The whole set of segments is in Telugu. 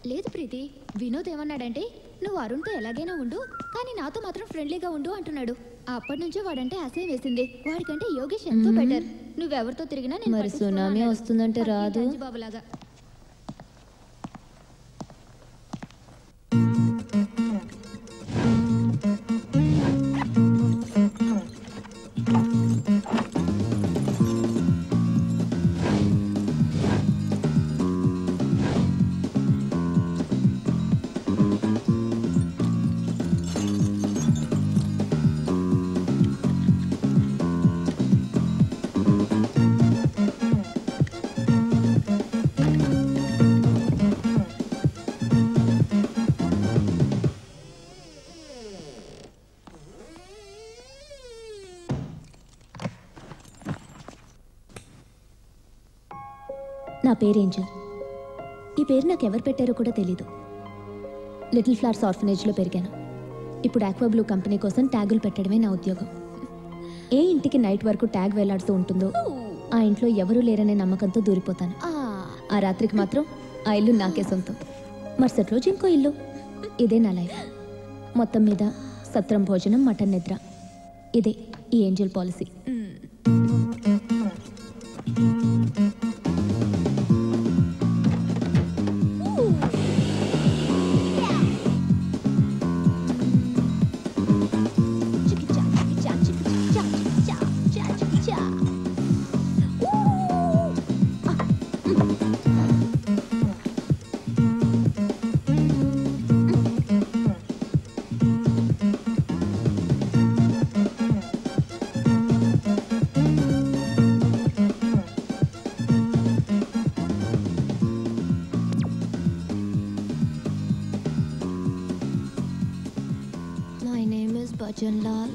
లేదు ప్రీతి, వినోద్ ఏమన్నాడంటే నువ్వు అరుణ్తో ఎలాగైనా ఉండు కానీ నాతో మాత్రం ఫ్రెండ్లీగా ఉండు అంటున్నాడు. అప్పటి నుంచే వాడంటే అసహ్యం వేసింది. వాడికంటే యోగేష్ ఎంతో బెటర్. నువ్వెవరితో తిరిగినా నేను మరి సునామీ వస్తుందంటే రాదు బాబులాగా. నా పేరు ఏంజల్. ఈ పేరు నాకు ఎవరు పెట్టారో కూడా తెలీదు. లిటిల్ ఫ్లవర్స్ ఆర్ఫనేజ్లో పెరిగాను. ఇప్పుడు ఆక్వా బ్లూ కంపెనీ కోసం ట్యాగులు పెట్టడమే నా ఉద్యోగం. ఏ ఇంటికి నైట్ వరకు ట్యాగ్ వేలాడుతూ ఉంటుందో ఆ ఇంట్లో ఎవరూ లేరనే నమ్మకంతో దూరిపోతాను. ఆ రాత్రికి మాత్రం ఆ ఇల్లు నాకే సొంతం. మరుసటి రోజు ఇంకో ఇల్లు. ఇదే నా లైఫ్. మొత్తం మీద సత్రం, భోజనం, మటన్, నిద్ర. ఇదే ఈ Angel policy. My name is Bhajan Lal.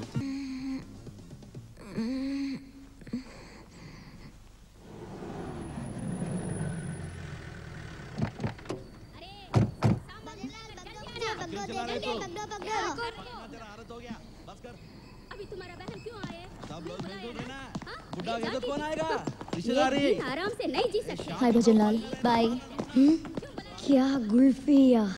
अभी तुम्हारा बहन क्यों आए? सब लोग मिलजुल रहे ना। बुड्ढा गया तो कौन आएगा? रिश्तेदारी। आराम से नहीं जी सकते। Hi Bhajan Lal. Bye. क्या गुल्फिया